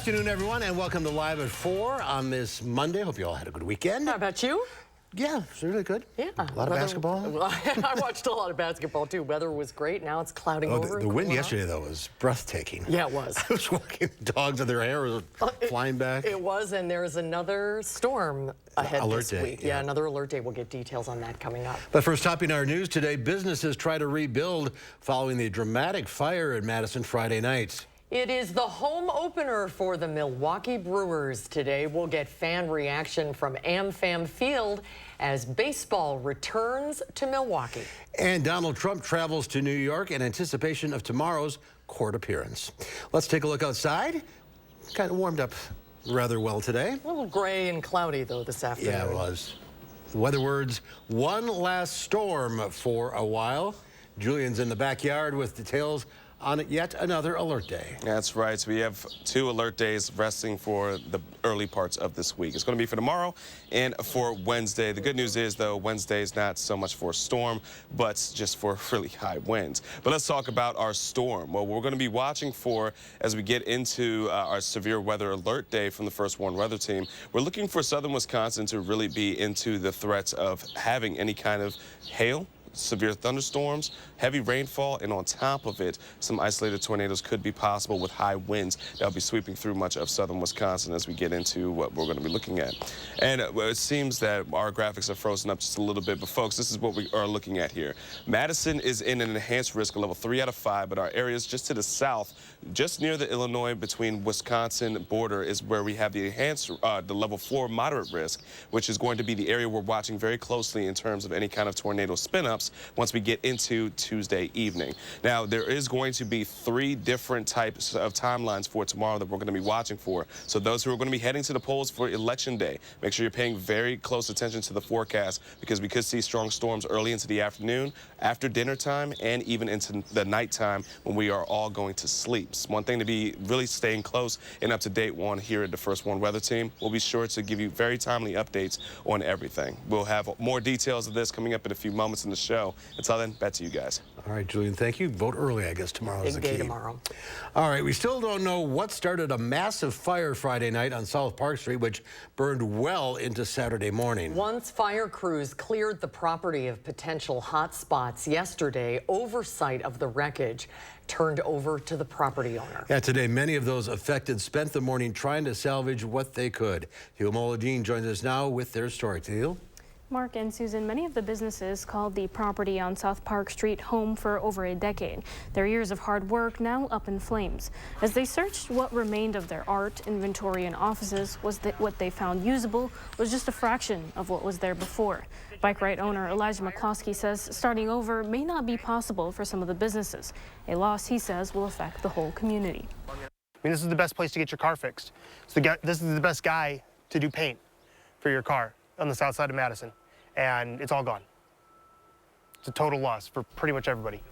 afternoon, everyone, and welcome to Live at 4 on this Monday. Hope you all had a good weekend. How about you? Yeah, it's really good. Yeah. A lot of basketball. Well, I watched a lot of basketball, too. Weather was great. Now it's clouding over. The wind yesterday, though, was breathtaking. Yeah, it was. I was walking, dogs in their hair were flying back. It was, and there's another storm ahead Alert this day, week. yeah. Another alert day. We'll get details on that coming up. But first, topping our news today, businesses try to rebuild following the dramatic fire at Madison Friday night. It is the home opener for the Milwaukee Brewers today. We'll get fan reaction from AmFam Field as baseball returns to Milwaukee. And Donald Trump travels to New York in anticipation of tomorrow's court appearance. Let's take a look outside. Kind of warmed up rather well today. A little gray and cloudy, though, this afternoon. Yeah, it was. The weather words, one last storm for a while. Julian's in the backyard with details on yet another alert day. That's right. So we have 2 alert days resting for the early parts of this week. It's going to be for tomorrow and for Wednesday. The good news is, though, Wednesday is not so much for a storm, but just for really high winds. But let's talk about our storm. Well, we're going to be watching for, as we get into our severe weather alert day from the First Warn Weather Team, we're looking for southern Wisconsin to really be into the threats of having any kind of hail, severe thunderstorms, heavy rainfall, and on top of it, some isolated tornadoes could be possible with high winds that'll be sweeping through much of southern Wisconsin as we get into what we're going to be looking at. And it seems that our graphics are frozen up just a little bit, but folks, this is what we are looking at here. Madison is in an enhanced risk level 3 out of 5, but our areas just to the south, just near the Illinois between Wisconsin border, is where we have the enhanced, the level 4 moderate risk, which is going to be the area we're watching very closely in terms of any kind of tornado spin-ups once we get into Tuesday evening. Now, there is going to be 3 different types of timelines for tomorrow that we're going to be watching for. So those who are going to be heading to the polls for Election Day, make sure you're paying very close attention to the forecast because we could see strong storms early into the afternoon, after dinner time, and even into the nighttime when we are all going to sleep. So one thing to be really staying close and up to date on here at the First Warn Weather Team. We'll be sure to give you very timely updates on everything. We'll have more details of this coming up in a few moments in the show. Until then, back to you guys. All right, Julian, thank you. Vote early, I guess, tomorrow is the key. Big day tomorrow. All right, we still don't know what started a massive fire Friday night on South Park Street, which burned well into Saturday morning. Once fire crews cleared the property of potential hot spots yesterday, oversight of the wreckage turned over to the property owner. Yeah, today, many of those affected spent the morning trying to salvage what they could. Teal Moladine joins us now with their story. Teal? Mark and Susan, many of the businesses called the property on South Park Street home for over a decade. Their years of hard work now up in flames. As they searched what remained of their art, inventory, and offices, what they found usable was just a fraction of what was there before. Bike ride owner Elijah McCloskey says starting over may not be possible for some of the businesses. A loss, he says, will affect the whole community. I mean, this is the best place to get your car fixed. This is the best guy to do paint for your car on the south side of Madison, and it's all gone. It's a total loss for pretty much everybody.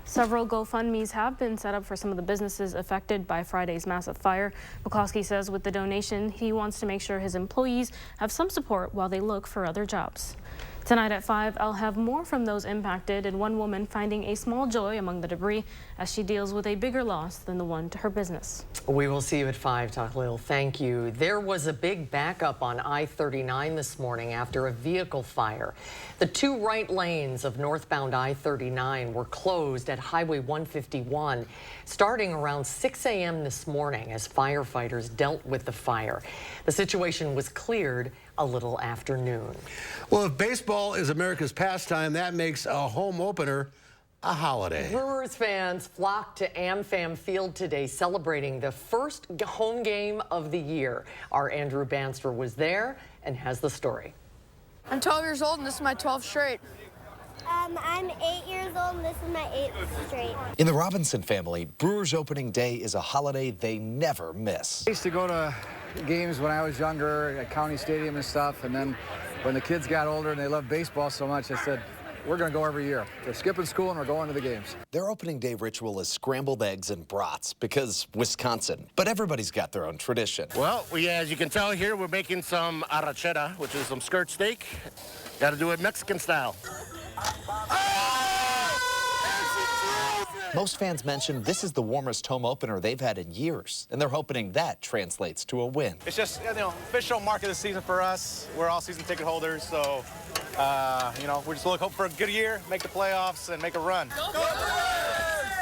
Several GoFundMes have been set up for some of the businesses affected by Friday's massive fire. McCloskey says with the donation, he wants to make sure his employees have some support while they look for other jobs. Tonight at 5, I'll have more from those impacted and one woman finding a small joy among the debris as she deals with a bigger loss than the one to her business. We will see you at 5, Tahlil. Thank you. There was a big backup on I-39 this morning after a vehicle fire. The 2 right lanes of northbound I-39 were closed at Highway 151 starting around 6 a.m. this morning as firefighters dealt with the fire. The situation was cleared a little after noon. Well, if baseball is America's pastime, that makes a home opener a holiday. Brewers fans flocked to AmFam Field today celebrating the first home game of the year. Our Andrew Banster was there and has the story. I'm 12 years old and this is my 12th straight. I'm 8 years old and this is my 8th straight. In the Robinson family, Brewers opening day is a holiday they never miss. I used to go to games when I was younger at County Stadium and stuff, and then when the kids got older and they loved baseball so much, I said, we're going to go every year. We're skipping school and we're going to the games. Their opening day ritual is scrambled eggs and brats because Wisconsin. But everybody's got their own tradition. Well, as you can tell here, we're making some arrachera, which is some skirt steak. Got to do it Mexican style. Most fans mention this is the warmest home opener they've had in years, and they're hoping that translates to a win. It's just, official mark of the season for us. We're all season ticket holders, so, we're just hoping for a good year, make the playoffs, and make a run.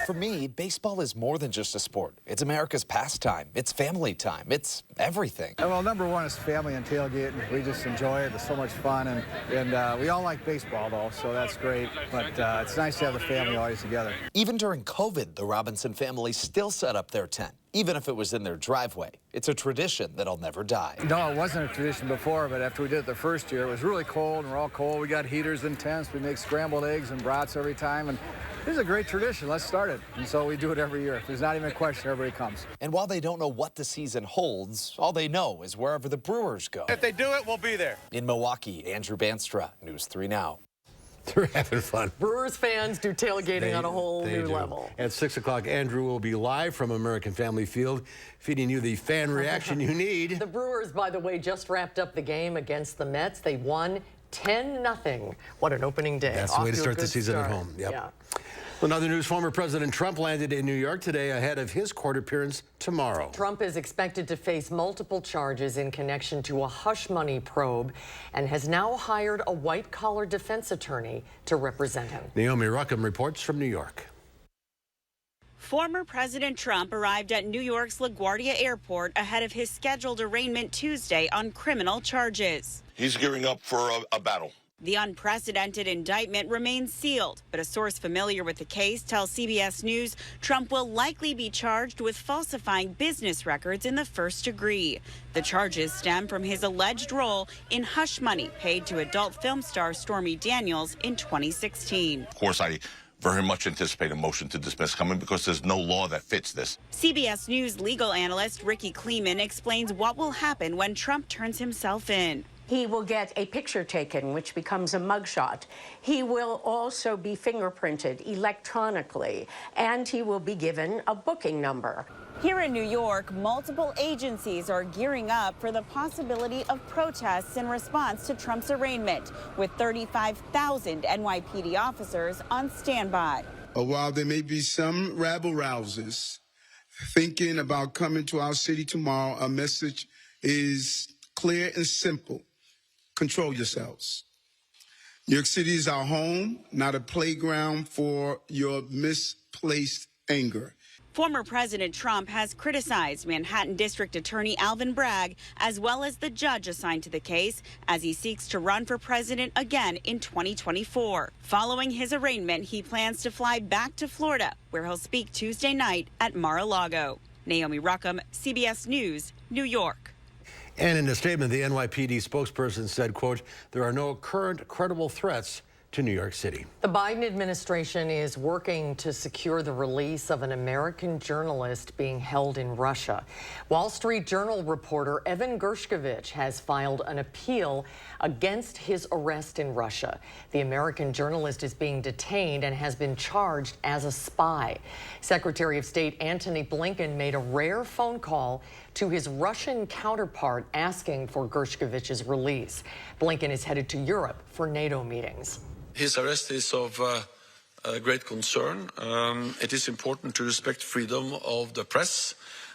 For me, baseball is more than just a sport. It's America's pastime. It's family time. It's everything. Well, number one is family and tailgating. We just enjoy it. It's so much fun, and we all like baseball, though, so that's great. But it's nice to have the family always together. Even during COVID, the Robinson family still set up their tent, even if it was in their driveway. It's a tradition that'll never die. No, it wasn't a tradition before, but after we did it the first year, it was really cold, and we're all cold. We got heaters and tents. We make scrambled eggs and brats every time, and this is a great tradition. Let's start it. And so we do it every year. There's not even a question. Everybody comes. And while they don't know what the season holds, all they know is wherever the Brewers go. If they do it, we'll be there. In Milwaukee, Andrew Banstra, News 3 Now. They're having fun. Brewers fans do tailgating on a whole new level. At 6 o'clock, Andrew will be live from American Family Field, feeding you the fan reaction you need. The Brewers, by the way, just wrapped up the game against the Mets. They won 10-0. What an opening day. That's the way to start the season at home. Yep. Yeah. Well, another news, former President Trump landed in New York today ahead of his court appearance tomorrow. Trump is expected to face multiple charges in connection to a hush money probe and has now hired a white-collar defense attorney to represent him. Naomi Ruckham reports from New York. Former President Trump arrived at New York's LaGuardia Airport ahead of his scheduled arraignment Tuesday on criminal charges. He's gearing up for a battle. The unprecedented indictment remains sealed, but a source familiar with the case tells CBS News Trump will likely be charged with falsifying business records in the first degree. The charges stem from his alleged role in hush money paid to adult film star Stormy Daniels in 2016. Of course, I very much anticipate a motion to dismiss coming because there's no law that fits this. CBS News legal analyst Ricky Kleeman explains what will happen when Trump turns himself in. He will get a picture taken, which becomes a mugshot. He will also be fingerprinted electronically, and he will be given a booking number. Here in New York, multiple agencies are gearing up for the possibility of protests in response to Trump's arraignment, with 35,000 NYPD officers on standby. While there may be some rabble-rousers thinking about coming to our city tomorrow, our message is clear and simple. Control yourselves. New York City is our home, not a playground for your misplaced anger. Former President Trump has criticized Manhattan District Attorney Alvin Bragg, as well as the judge assigned to the case, as he seeks to run for president again in 2024. Following his arraignment, he plans to fly back to Florida, where he'll speak Tuesday night at Mar-a-Lago. Naomi Ruckham, CBS News, New York. And in a statement, the NYPD spokesperson said, quote, there are no current credible threats to New York City. The Biden administration is working to secure the release of an American journalist being held in Russia. Wall Street Journal reporter Evan Gershkovich has filed an appeal against his arrest in Russia. The American journalist is being detained and has been charged as a spy. Secretary of State Antony Blinken made a rare phone call to his Russian counterpart asking for Gershkovich's release. Blinken is headed to Europe for NATO meetings. His arrest is of great concern. It is important to respect freedom of the press,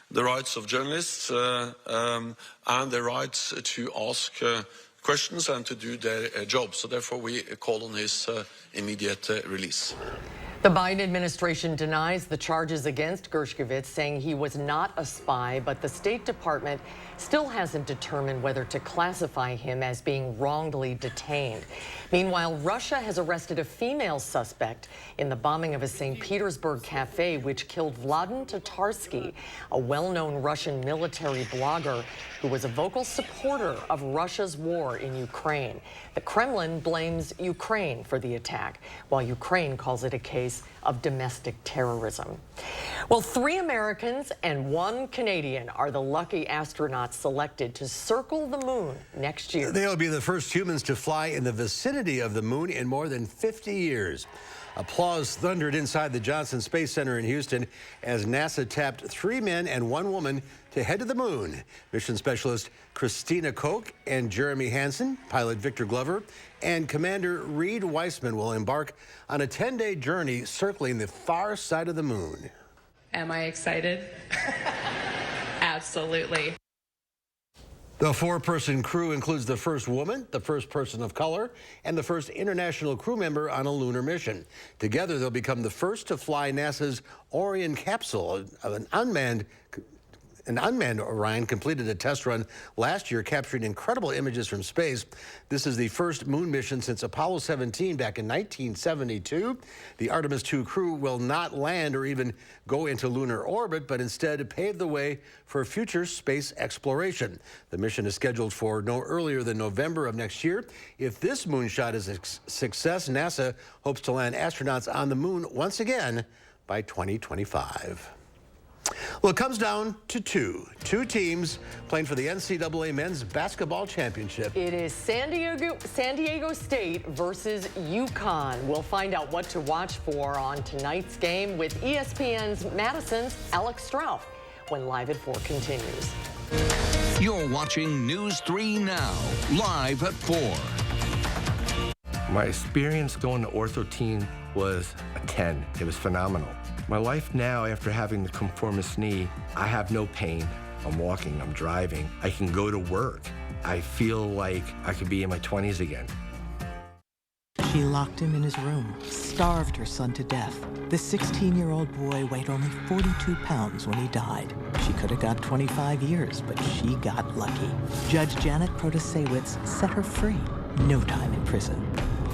the rights of journalists, and the rights to ask questions and to do their job. So therefore, we call on his immediate release. The Biden administration denies the charges against Gershkovich, saying he was not a spy, but the State Department still hasn't determined whether to classify him as being wrongly detained. Meanwhile, Russia has arrested a female suspect in the bombing of a St. Petersburg cafe, which killed Vladimir Tatarsky, a well-known Russian military blogger who was a vocal supporter of Russia's war in Ukraine. The Kremlin blames Ukraine for the attack, while Ukraine calls it a case of domestic terrorism. Well, 3 Americans and 1 Canadian are the lucky astronauts selected to circle the moon next year. They'll be the first humans to fly in the vicinity of the moon in more than 50 years. Applause thundered inside the Johnson Space Center in Houston as NASA tapped 3 men and 1 woman to head to the moon. Mission specialist Christina Koch and Jeremy Hansen, pilot Victor Glover, and Commander Reed Weissman will embark on a 10-day journey searching circling the far side of the moon. Am I excited? Absolutely. The four-person crew includes the first woman, the first person of color, and the first international crew member on a lunar mission. Together, they'll become the first to fly NASA's Orion capsule. An unmanned Orion completed a test run last year, capturing incredible images from space. This is the first moon mission since Apollo 17 back in 1972. The Artemis II crew will not land or even go into lunar orbit, but instead pave the way for future space exploration. The mission is scheduled for no earlier than November of next year. If this moonshot is a success, NASA hopes to land astronauts on the moon once again by 2025. Well, it comes down to two teams playing for the NCAA Men's Basketball Championship. It is San Diego State versus UConn. We'll find out what to watch for on tonight's game with ESPN's Madison's Alex Strauff when Live at 4 continues. You're watching News 3 Now, live at 4. My experience going to ortho teen was a 10. It was phenomenal. My life now, after having the conformist knee, I have no pain. I'm walking, I'm driving. I can go to work. I feel like I could be in my 20s again. She locked him in his room, starved her son to death. The 16-year-old boy weighed only 42 pounds when he died. She could have got 25 years, but she got lucky. Judge Janet Protasewicz set her free. No time in prison.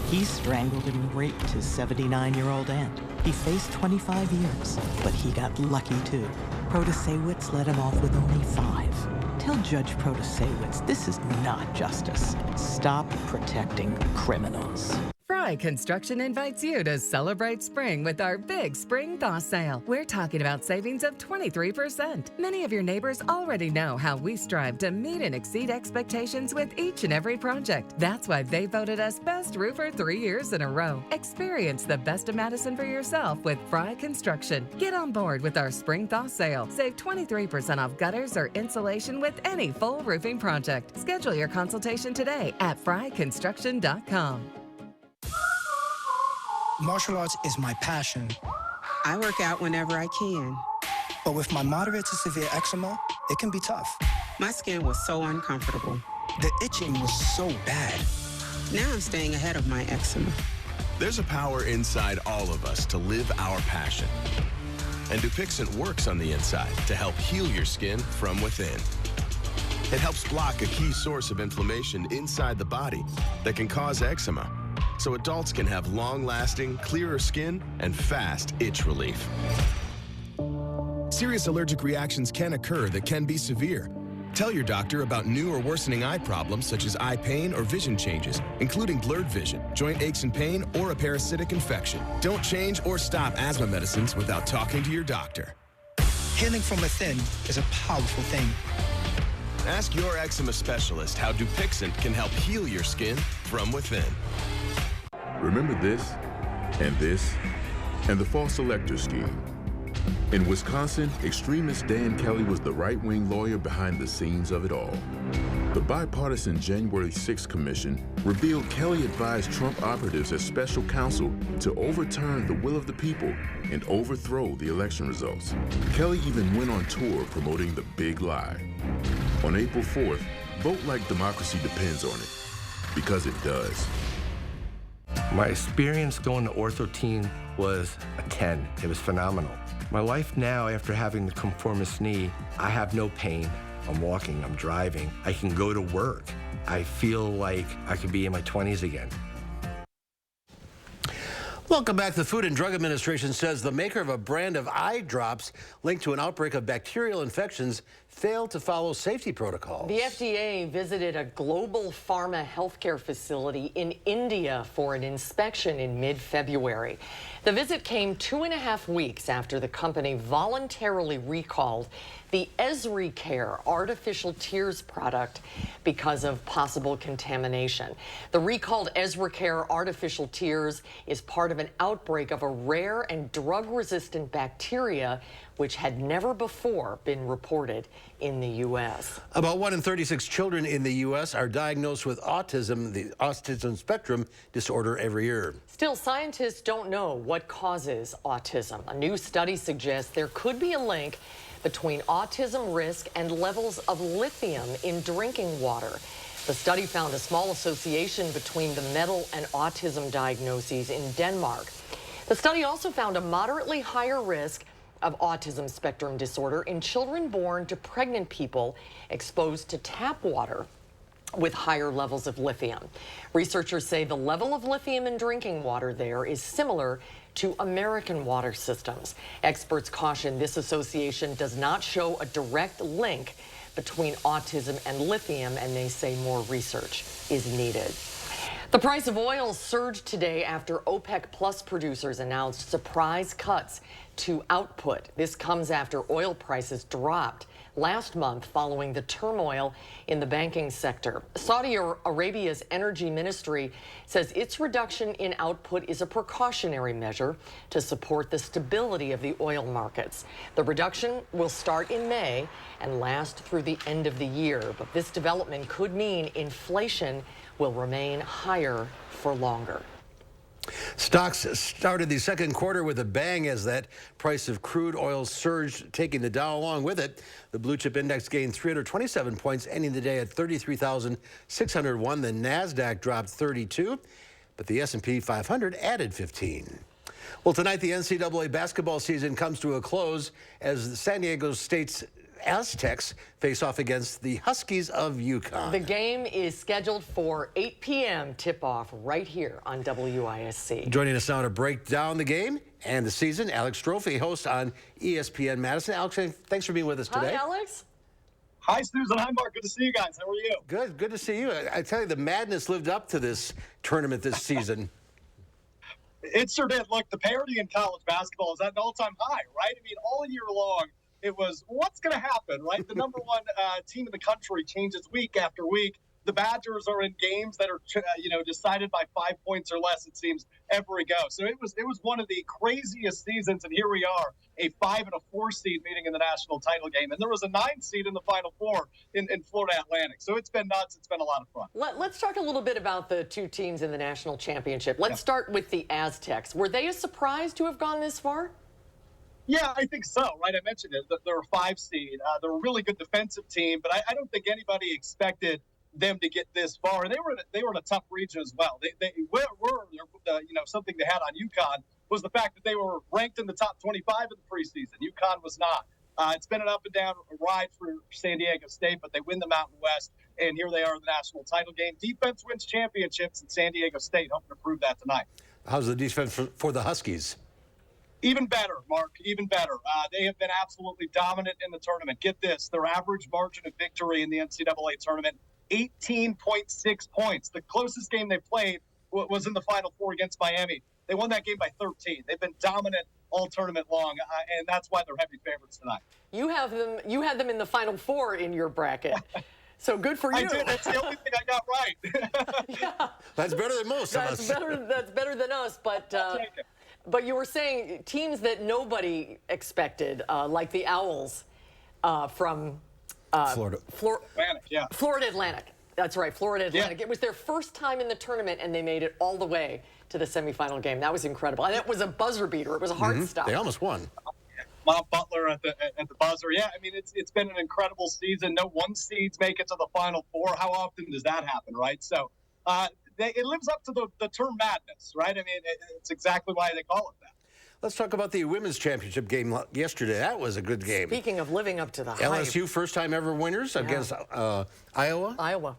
He strangled and raped his 79-year-old aunt. He faced 25 years, but he got lucky too. Protasewicz let him off with only 5. Tell Judge Protasewicz this is not justice. Stop protecting criminals. Fry Construction invites you to celebrate spring with our big spring thaw sale. We're talking about savings of 23%. Many of your neighbors already know how we strive to meet and exceed expectations with each and every project. That's why they voted us Best Roofer 3 years in a row. Experience the best of Madison for yourself with Fry Construction. Get on board with our spring thaw sale. Save 23% off gutters or insulation with any full roofing project. Schedule your consultation today at fryconstruction.com. Martial arts is my passion. I work out whenever I can. But with my moderate to severe eczema, it can be tough. My skin was so uncomfortable. The itching was so bad. Now I'm staying ahead of my eczema. There's a power inside all of us to live our passion. And Dupixent works on the inside to help heal your skin from within. It helps block a key source of inflammation inside the body that can cause eczema, so adults can have long-lasting, clearer skin and fast itch relief. Serious allergic reactions can occur that can be severe. Tell your doctor about new or worsening eye problems such as eye pain or vision changes, including blurred vision, joint aches and pain, or a parasitic infection. Don't change or stop asthma medicines without talking to your doctor. Healing from within is a powerful thing. Ask your eczema specialist how Dupixent can help heal your skin from within. Remember this, and the false elector scheme. In Wisconsin, extremist Dan Kelly was the right-wing lawyer behind the scenes of it all. The bipartisan January 6th commission revealed Kelly advised Trump operatives as special counsel to overturn the will of the people and overthrow the election results. Kelly even went on tour promoting the big lie. On April 4th, vote like democracy depends on it, because it does. My experience going to ortho teen was a 10. It was phenomenal. My life now, after having the conformist knee, I have no pain. I'm walking, I'm driving. I can go to work. I feel like I could be in my 20s again. Welcome back. The Food and Drug Administration says the maker of a brand of eye drops linked to an outbreak of bacterial infections failed to follow safety protocols. The FDA visited a global pharma healthcare facility in India for an inspection in mid-February. The visit came 2.5 weeks after the company voluntarily recalled the EzriCare artificial tears product because of possible contamination. The recalled EzriCare artificial tears is part of an outbreak of a rare and drug-resistant bacteria which had never before been reported in the U.S. About 1 in 36 children in the U.S. are diagnosed with autism, the autism spectrum disorder, every year. Still, scientists don't know what causes autism. A new study suggests there could be a link between autism risk and levels of lithium in drinking water. The study found a small association between the metal and autism diagnoses in Denmark. The study also found a moderately higher risk of autism spectrum disorder in children born to pregnant people exposed to tap water with higher levels of lithium. Researchers say the level of lithium in drinking water there is similar to American water systems. Experts caution this association does not show a direct link between autism and lithium, and they say more research is needed. The price of oil surged today after OPEC Plus producers announced surprise cuts to output. This comes after oil prices dropped last month following the turmoil in the banking sector. Saudi Arabia's energy ministry says its reduction in output is a precautionary measure to support the stability of the oil markets. The reduction will start in May and last through the end of the year, but this development could mean inflation will remain higher for longer. Stocks started the second quarter with a bang as that price of crude oil surged, taking the Dow along with it. The blue chip index gained 327 points, ending the day at 33,601. The NASDAQ dropped 32, but the S&P 500 added 15. Well, tonight the NCAA basketball season comes to a close as the San Diego State's Aztecs face off against the Huskies of UConn. The game is scheduled for 8 p.m. tip-off right here on WISC. Joining us now to break down the game and the season, Alex Strophe, host on ESPN Madison. Alex, thanks for being with us today. Hi, Alex. Hi, Susan. Hi, Mark. Good to see you guys. How are you? Good to see you. I tell you, the madness lived up to this tournament this season. It sure did. Look, the parity in college basketball is at an all-time high, right? I mean, all year long, it was, what's going to happen, right? The number one team in the country changes week after week. The Badgers are in games that are, decided by 5 points or less, it seems, every go. So it was one of the craziest seasons, and here we are, a 5 and a 4 seed meeting in the national title game. And there was a 9 seed in the Final Four in Florida Atlantic. So it's been nuts. It's been a lot of fun. Let's talk a little bit about the two teams in the national championship. Let's start with the Aztecs. Were they a surprise to have gone this far? Yeah, I think so, right? I mentioned it. They're a 5 seed. They're a really good defensive team, but I don't think anybody expected them to get this far. And they were in a tough region as well. They were something they had on UConn was the fact that they were ranked in the top 25 in the preseason. UConn was not. It's been an up and down ride for San Diego State, but they win the Mountain West, and here they are in the national title game. Defense wins championships in San Diego State, hoping to prove that tonight. How's the defense for the Huskies? Even better, Mark, even better. They have been absolutely dominant in the tournament. Get this, their average margin of victory in the NCAA tournament, 18.6 points. The closest game they played was in the Final Four against Miami. They won that game by 13. They've been dominant all tournament long, and that's why they're heavy favorites tonight. You had them in the Final Four in your bracket. So good for you. I did. That's the only thing I got right. Yeah. That's better than most of us. That's better than us, but you were saying teams that nobody expected, like the Owls from Florida. Atlantic, yeah. Florida Atlantic. That's right, Florida Atlantic. Yeah. It was their first time in the tournament, and they made it all the way to the semifinal game. That was incredible. And it was a buzzer beater. It was a hard stop. They almost won. Mount Butler at the buzzer. Yeah, I mean, it's been an incredible season. No 1 seeds make it to the Final Four. How often does that happen, right? So it lives up to the term madness, right? I mean, it's exactly why they call it that. Let's talk about the women's championship game yesterday. That was a good game. Speaking of living up to the hype. LSU first-time ever winners against Iowa. Iowa.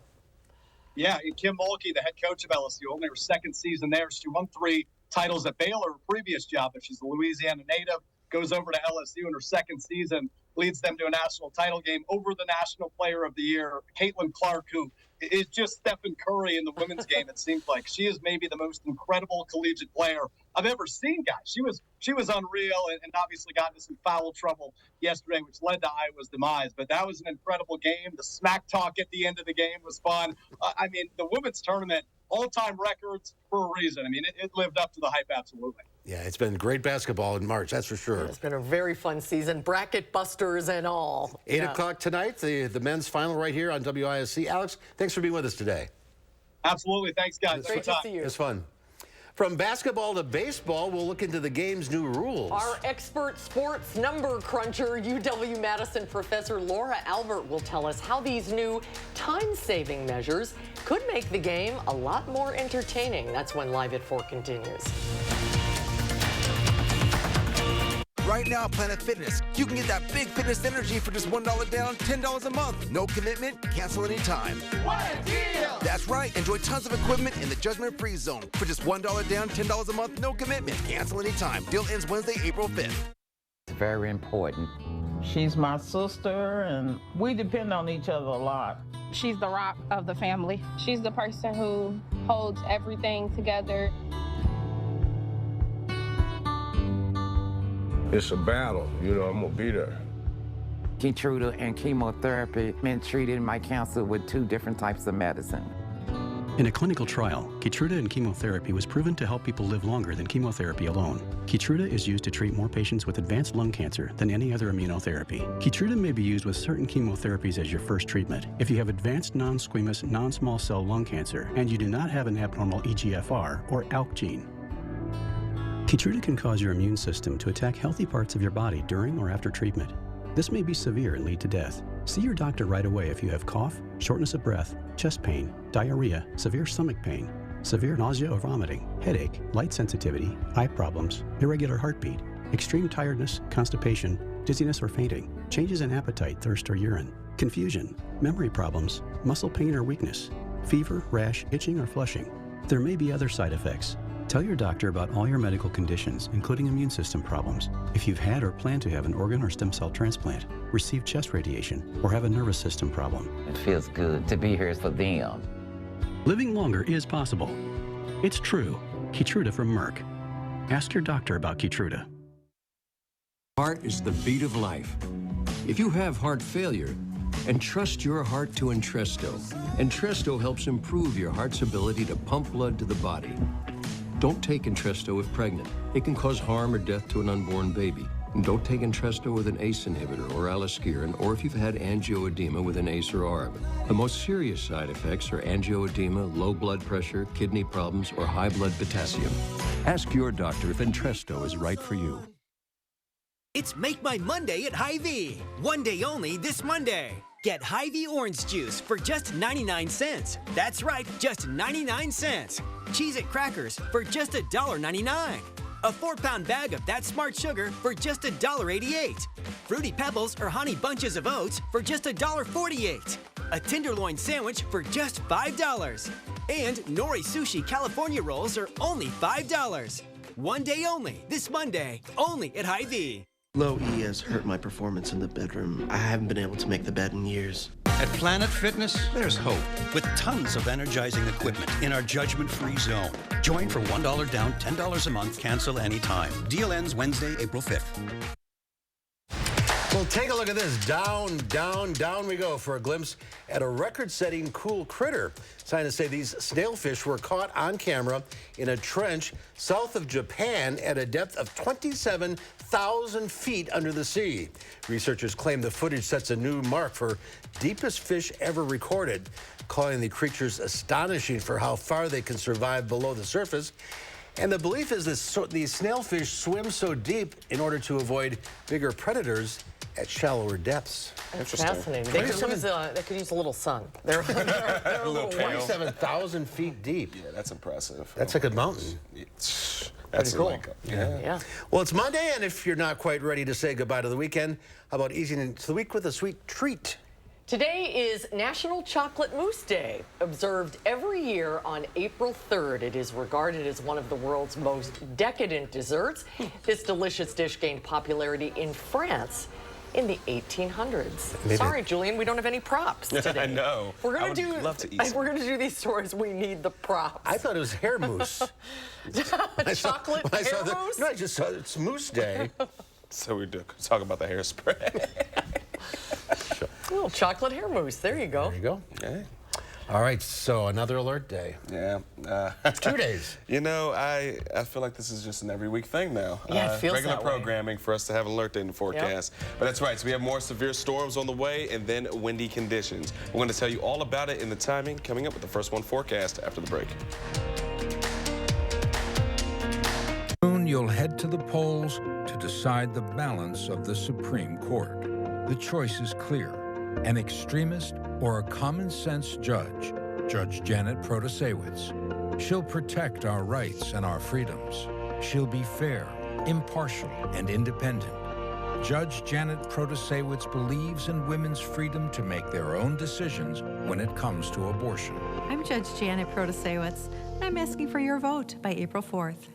Yeah, and Kim Mulkey, the head coach of LSU, only her second season there. She won 3 titles at Baylor, her previous job, but she's a Louisiana native. Goes over to LSU in her second season, leads them to a national title game over the National Player of the Year, Caitlin Clark, who is just Stephen Curry in the women's game, it seems like. She is maybe the most incredible collegiate player I've ever seen, guys. She was unreal and obviously got into some foul trouble yesterday, which led to Iowa's demise. But that was an incredible game. The smack talk at the end of the game was fun. I mean, the women's tournament, all-time records for a reason. I mean, it lived up to the hype, absolutely. Yeah, it's been great basketball in March, that's for sure. It's been a very fun season, bracket busters and all. 8 o'clock tonight, the men's final right here on WISC. Alex, thanks for being with us today. Absolutely. Thanks, guys. Great to see you. It's fun. From basketball to baseball, we'll look into the game's new rules. Our expert sports number cruncher, UW-Madison professor Laura Albert, will tell us how these new time-saving measures could make the game a lot more entertaining. That's when Live at 4 continues. Right now, Planet Fitness, you can get that big fitness energy for just $1 down, $10 a month. No commitment, cancel anytime. What a deal! That's right. Enjoy tons of equipment in the judgment-free zone for just $1 down, $10 a month, no commitment, cancel anytime. Deal ends Wednesday, April 5th. It's very important. She's my sister, and we depend on each other a lot. She's the rock of the family. She's the person who holds everything together. It's a battle, you know, I'm gonna be there. Keytruda and chemotherapy meant treating my cancer with 2 different types of medicine. In a clinical trial, Keytruda and chemotherapy was proven to help people live longer than chemotherapy alone. Keytruda is used to treat more patients with advanced lung cancer than any other immunotherapy. Keytruda may be used with certain chemotherapies as your first treatment. If you have advanced non-squamous non-small cell lung cancer and you do not have an abnormal EGFR or ALK gene. Keytruda can cause your immune system to attack healthy parts of your body during or after treatment. This may be severe and lead to death. See your doctor right away if you have cough, shortness of breath, chest pain, diarrhea, severe stomach pain, severe nausea or vomiting, headache, light sensitivity, eye problems, irregular heartbeat, extreme tiredness, constipation, dizziness or fainting, changes in appetite, thirst or urine, confusion, memory problems, muscle pain or weakness, fever, rash, itching or flushing. There may be other side effects. Tell your doctor about all your medical conditions, including immune system problems. If you've had or plan to have an organ or stem cell transplant, receive chest radiation, or have a nervous system problem. It feels good to be here for them. Living longer is possible. It's true. Keytruda from Merck. Ask your doctor about Keytruda. Heart is the beat of life. If you have heart failure, entrust your heart to Entresto. Entresto helps improve your heart's ability to pump blood to the body. Don't take Entresto if pregnant. It can cause harm or death to an unborn baby. And don't take Entresto with an ACE inhibitor or aliskiren, or if you've had angioedema with an ACE or ARB. The most serious side effects are angioedema, low blood pressure, kidney problems, or high blood potassium. Ask your doctor if Entresto is right for you. It's Make My Monday at Hy-Vee. One day only this Monday. Get Hy-Vee orange juice for just 99 cents. That's right, just 99 cents. Cheez-It crackers for just $1.99. A 4-pound bag of that smart sugar for just $1.88. Fruity Pebbles or Honey Bunches of Oats for just $1.48. A tenderloin sandwich for just $5. And Nori Sushi California rolls are only $5. One day only, this Monday, only at Hy-Vee. Low E has hurt my performance in the bedroom. I haven't been able to make the bed in years. At Planet Fitness, there's hope with tons of energizing equipment in our judgment-free zone. Join for $1 down, $10 a month, cancel anytime. Deal ends Wednesday, April 5th. Well, take a look at this. Down, down, down we go for a glimpse at a record-setting cool critter. Scientists say these snailfish were caught on camera in a trench south of Japan at a depth of 27,000 feet under the sea. Researchers claim the footage sets a new mark for deepest fish ever recorded, calling the creatures astonishing for how far they can survive below the surface. And the belief is that these snailfish swim so deep in order to avoid bigger predators at shallower depths. That's fascinating. They could use a little sun. They're a little 27,000 feet deep. Yeah, that's impressive. That's like a mountain. That's cool. Yeah. Well, it's Monday, and if you're not quite ready to say goodbye to the weekend, how about easing into the week with a sweet treat? Today is National Chocolate Mousse Day, observed every year on April 3rd. It is regarded as one of the world's most decadent desserts. This delicious dish gained popularity in France in the 1800s. Sorry, Julian, we don't have any props today. I know. I would love to eat some. We're going to do these stories. We need the props. I thought it was hair mousse. Chocolate hair mousse? No, I just saw it's Mousse Day. So we talk about the hairspray. Little chocolate hair mousse. There you go. There you go. Okay. All right, so another alert day. Yeah. 2 days. You know, I feel like this is just an every week thing now. Yeah, it feels regular that way. programming for us to have an alert day in the forecast. But that's right, so we have more severe storms on the way and then windy conditions. We're going to tell you all about it and the timing coming up with the First One forecast after the break. Soon you'll head to the polls to decide the balance of the Supreme Court. The choice is clear: an extremist or a common-sense judge, Judge Janet Protasewicz. She'll protect our rights and our freedoms. She'll be fair, impartial, and independent. Judge Janet Protasewicz believes in women's freedom to make their own decisions when it comes to abortion. I'm Judge Janet Protasewicz, and I'm asking for your vote by April 4th.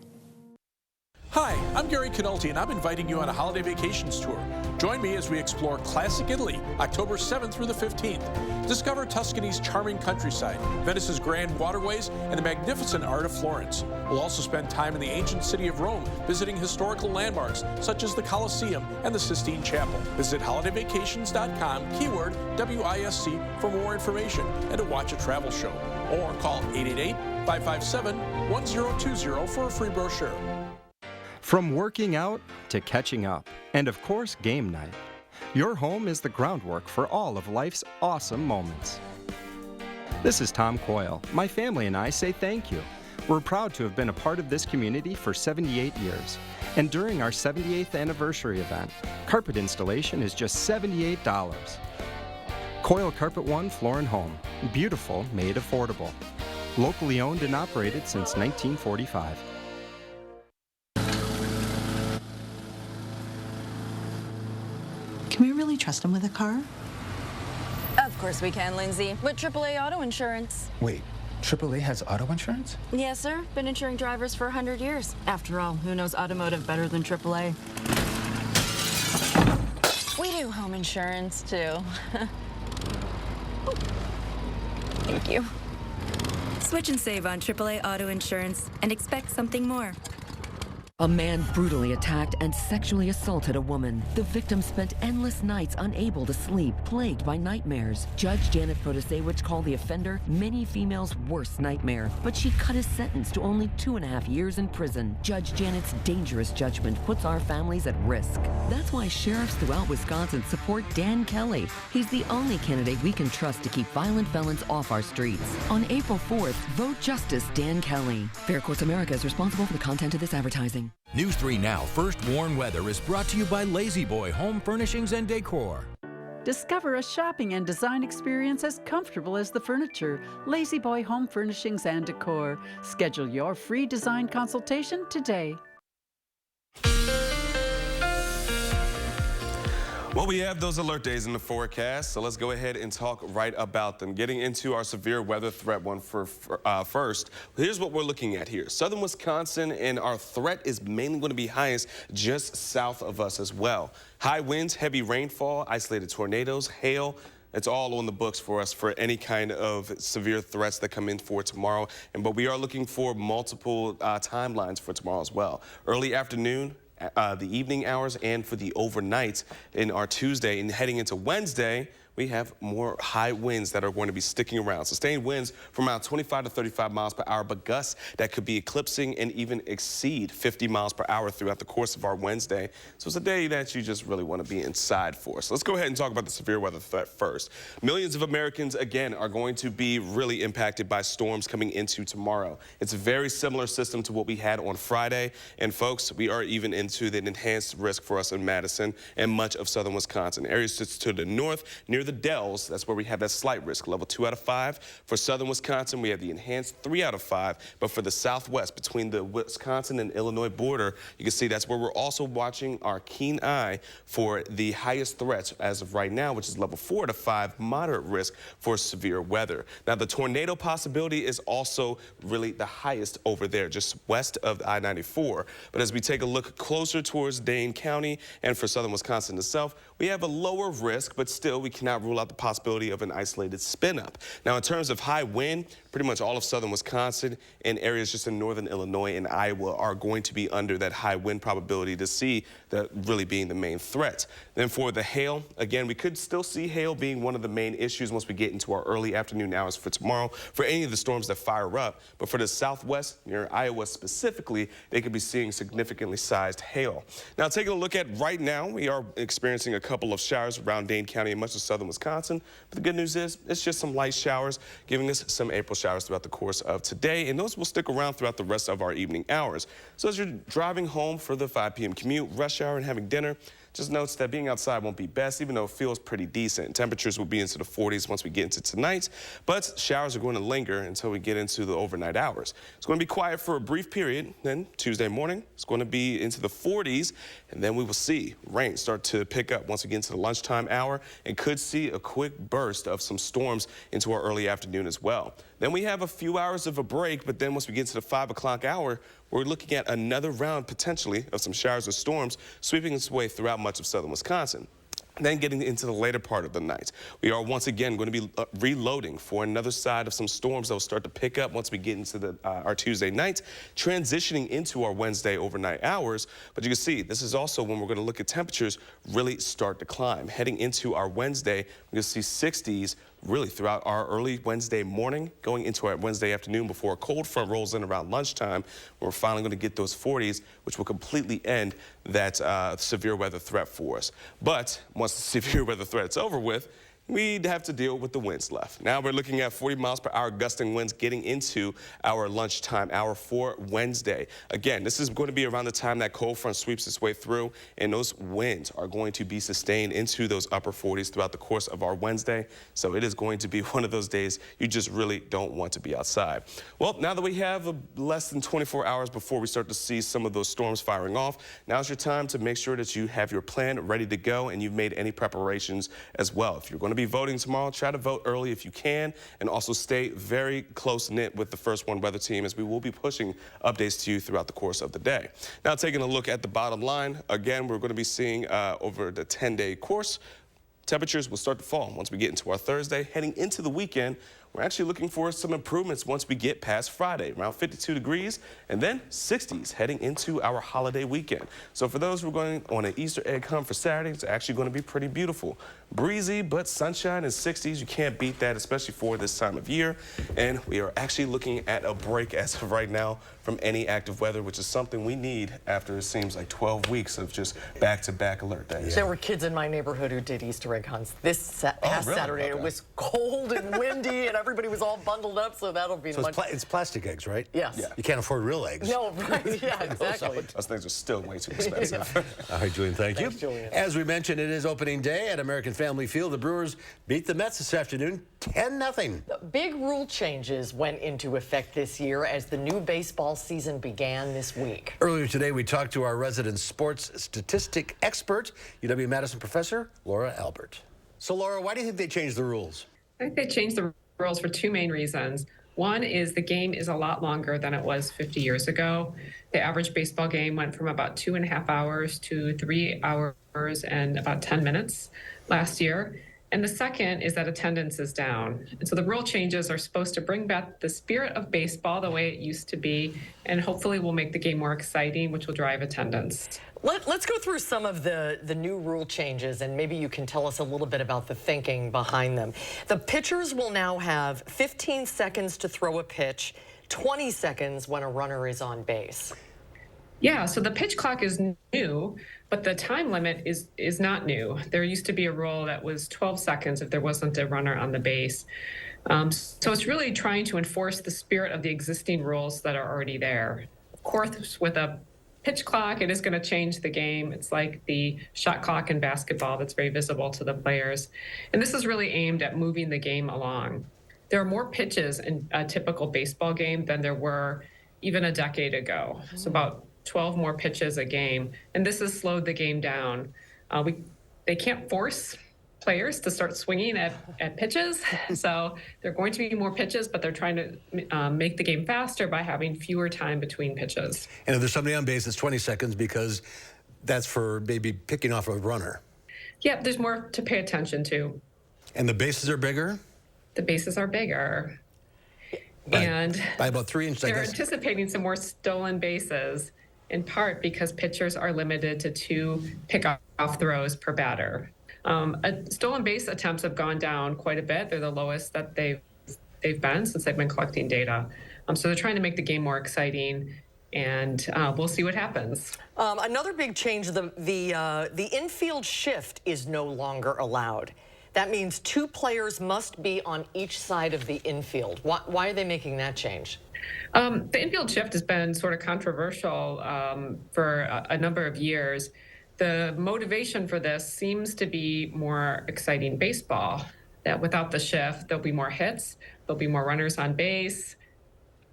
Hi, I'm Gary Canolti, and I'm inviting you on a holiday vacations tour. Join me as we explore classic Italy, October 7th through the 15th. Discover Tuscany's charming countryside, Venice's grand waterways, and the magnificent art of Florence. We'll also spend time in the ancient city of Rome, visiting historical landmarks such as the Colosseum and the Sistine Chapel. Visit holidayvacations.com, keyword WISC, for more information and to watch a travel show. Or call 888-557-1020 for a free brochure. From working out to catching up, and of course, game night. Your home is the groundwork for all of life's awesome moments. This is Tom Coyle. My family and I say thank you. We're proud to have been a part of this community for 78 years. And during our 78th anniversary event, carpet installation is just $78. Coyle Carpet One Floor and Home. Beautiful, made affordable. Locally owned and operated since 1945. Can we really trust him with a car? Of course we can, Lindsay. With AAA auto insurance. Wait, AAA has auto insurance? Yes, sir. Been insuring drivers for 100 years. After all, who knows automotive better than AAA? We do home insurance, too. Thank you. Switch and save on AAA auto insurance and expect something more. A man brutally attacked and sexually assaulted a woman. The victim spent endless nights unable to sleep, plagued by nightmares. Judge Janet Protasewicz called the offender many females' worst nightmare, but she cut his sentence to only 2.5 years in prison. Judge Janet's dangerous judgment puts our families at risk. That's why sheriffs throughout Wisconsin support Dan Kelly. He's the only candidate we can trust to keep violent felons off our streets. On April 4th, vote Justice Dan Kelly. Fair Courts America is responsible for the content of this advertising. News 3 Now First Warn Weather is brought to you by Lazy Boy Home Furnishings and Decor. Discover a shopping and design experience as comfortable as the furniture. Lazy Boy Home Furnishings and Decor. Schedule your free design consultation today. Well, we have those alert days in the forecast, so let's go ahead and talk right about them. Getting into our severe weather threat one first, here's what we're looking at here. Southern Wisconsin, and our threat is mainly going to be highest just south of us as well. High winds, heavy rainfall, isolated tornadoes, hail. It's all on the books for us for any kind of severe threats that come in for tomorrow. But we are looking for multiple timelines for tomorrow as well. Early afternoon, the evening hours, and for the overnight in our Tuesday, and heading into Wednesday, we have more high winds that are going to be sticking around. Sustained winds from around 25 to 35 miles per hour, but gusts that could be eclipsing and even exceed 50 miles per hour throughout the course of our Wednesday. So it's a day that you just really want to be inside for. So let's go ahead and talk about the severe weather threat first. Millions of Americans, again, are going to be really impacted by storms coming into tomorrow. It's a very similar system to what we had on Friday. And folks, we are even into the enhanced risk for us in Madison and much of southern Wisconsin. Areas to the north, near the Dells, that's where we have that slight risk, level 2 out of 5. For southern Wisconsin, we have the enhanced 3 out of 5. But for the southwest, between the Wisconsin and Illinois border, you can see that's where we're also watching our keen eye for the highest threats as of right now, which is level 4 to 5, moderate risk for severe weather. Now, the tornado possibility is also really the highest over there, just west of I-94. But as we take a look closer towards Dane County and for southern Wisconsin itself, we have a lower risk, but still we cannot not rule out the possibility of an isolated spin up. Now, in terms of high wind, pretty much all of southern Wisconsin and areas just in northern Illinois and Iowa are going to be under that high wind probability to see that really being the main threat. Then for the hail, again, we could still see hail being one of the main issues once we get into our early afternoon hours for tomorrow for any of the storms that fire up. But for the southwest, near Iowa specifically, they could be seeing significantly sized hail. Now, taking a look at right now, we are experiencing a couple of showers around Dane County and much of southern Wisconsin. But the good news is it's just some light showers, giving us some April showers throughout the course of today, and those will stick around throughout the rest of our evening hours. So as you're driving home for the 5 p.m. commute, rush hour, and having dinner, just notes that being outside won't be best, even though it feels pretty decent. Temperatures will be into the 40s once we get into tonight, but showers are going to linger until we get into the overnight hours. It's going to be quiet for a brief period. Then Tuesday morning, it's going to be into the 40s, and then we will see rain start to pick up once we get into the lunchtime hour and could see a quick burst of some storms into our early afternoon as well. Then we have a few hours of a break, but then once we get to the 5 o'clock hour, we're looking at another round potentially of some showers or storms sweeping its way throughout much of southern Wisconsin. Then getting into the later part of the night, we are once again going to be reloading for another side of some storms that will start to pick up once we get into our Tuesday night, transitioning into our Wednesday overnight hours. But you can see this is also when we're going to look at temperatures really start to climb. Heading into our Wednesday, we're going to see 60s really throughout our early Wednesday morning, going into our Wednesday afternoon before a cold front rolls in around lunchtime. We're finally going to get those 40s, which will completely end that severe weather threat for us. But once the severe weather threat's over with, we'd have to deal with the winds left. Now we're looking at 40 miles per hour gusting winds getting into our lunchtime hour for Wednesday. Again, this is going to be around the time that cold front sweeps its way through, and those winds are going to be sustained into those upper 40s throughout the course of our Wednesday. So it is going to be one of those days you just really don't want to be outside. Well, now that we have less than 24 hours before we start to see some of those storms firing off, now's your time to make sure that you have your plan ready to go and you've made any preparations as well. If you're going to be voting tomorrow, try to vote early if you can, and also stay very close-knit with the First One Weather Team, as we will be pushing updates to you throughout the course of the day. Now, taking a look at the bottom line, again, we're going to be seeing over the 10-day course, temperatures will start to fall once we get into our Thursday. Heading into the weekend, we're actually looking for some improvements once we get past Friday, around 52 degrees, and then 60s heading into our holiday weekend. So for those who are going on an Easter egg hunt for Saturday, it's actually going to be pretty beautiful. Breezy, but sunshine and 60s. You can't beat that, especially for this time of year. And we are actually looking at a break as of right now from any active weather, which is something we need after it seems like 12 weeks of just back-to-back alert days. There were kids in my neighborhood who did Easter egg hunts this past Saturday. Okay. It was cold and windy, and everybody was all bundled up, so that'll be so it's plastic eggs, right? Yes. Yeah. You can't afford real eggs. No, right. Yeah, exactly. Those things are still way too expensive. All right, Julian, thank you. Thanks, Julian. As we mentioned, it is opening day at American Family Field. The Brewers beat the Mets this afternoon, 10-0. Big rule changes went into effect this year as the new baseball season began this week. Earlier today, we talked to our resident sports statistic expert, UW-Madison professor, Laura Albert. So, Laura, why do you think they changed the rules? I think they changed the rules for two main reasons. One is the game is a lot longer than it was 50 years ago. The average baseball game went from about 2.5 hours to 3 hours and about 10 minutes last year. And the second is that attendance is down. And so the rule changes are supposed to bring back the spirit of baseball the way it used to be, and hopefully will make the game more exciting, which will drive attendance. Let's go through some of the new rule changes, and maybe you can tell us a little bit about the thinking behind them. The pitchers will now have 15 seconds to throw a pitch, 20 seconds when a runner is on base. Yeah, so the pitch clock is new, but the time limit is not new. There used to be a rule that was 12 seconds if there wasn't a runner on the base. So it's really trying to enforce the spirit of the existing rules that are already there. Of course, with a pitch clock, it is going to change the game. It's like the shot clock in basketball that's very visible to the players. And this is really aimed at moving the game along. There are more pitches in a typical baseball game than there were even a decade ago. So about 12 more pitches a game, and this has slowed the game down. They can't force players to start swinging at pitches, so there are going to be more pitches, but they're trying to make the game faster by having fewer time between pitches. And if there's somebody on base, it's 20 seconds because that's for maybe picking off a runner. Yeah, there's more to pay attention to. And the bases are bigger? The bases are bigger. By about 3 inches, I they're guess. anticipating some more stolen bases, in part because pitchers are limited to 2 pickoff throws per batter. Stolen base attempts have gone down quite a bit. They're the lowest that they've been since they've been collecting data. So they're trying to make the game more exciting, and we'll see what happens. Another big change, the infield shift is no longer allowed. That means 2 players must be on each side of the infield. Why are they making that change? The infield shift has been sort of controversial for a number of years. The motivation for this seems to be more exciting baseball, that without the shift, there'll be more hits, there'll be more runners on base.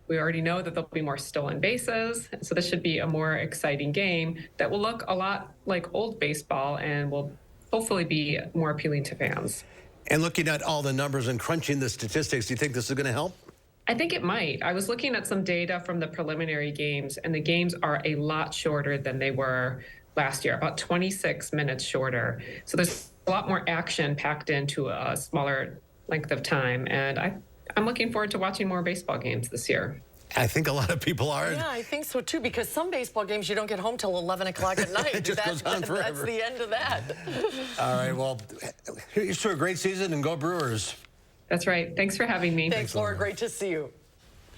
We already know that there'll be more stolen bases. So this should be a more exciting game that will look a lot like old baseball and will hopefully be more appealing to fans. And looking at all the numbers and crunching the statistics, do you think this is going to help? I think it might. I was looking at some data from the preliminary games, and the games are a lot shorter than they were last year, about 26 minutes shorter. So there's a lot more action packed into a smaller length of time. And I'm looking forward to watching more baseball games this year. I think a lot of people are. Yeah, I think so too, because some baseball games you don't get home till 11 o'clock at night. It just goes on forever. That's the end of that. All right, well, here's to a great season, and go Brewers. That's right. Thanks for having me. Thanks, Laura. Great to see you.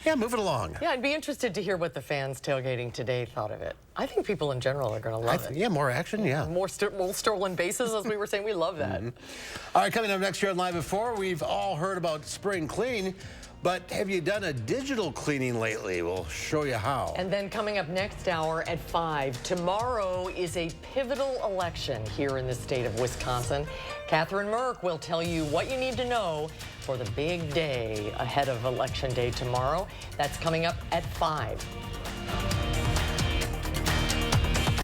Yeah, move it along. Yeah, I'd be interested to hear what the fans tailgating today thought of it. I think people in general are going to love it. Yeah, more action, yeah. More stolen bases, as we were saying. We love that. All right, coming up next year on Live Before, we've all heard about spring clean, but have you done a digital cleaning lately? We'll show you how. And then coming up next hour at 5, tomorrow is a pivotal election here in the state of Wisconsin. Catherine Merck will tell you what you need to know for the big day ahead of Election Day tomorrow. That's coming up at 5.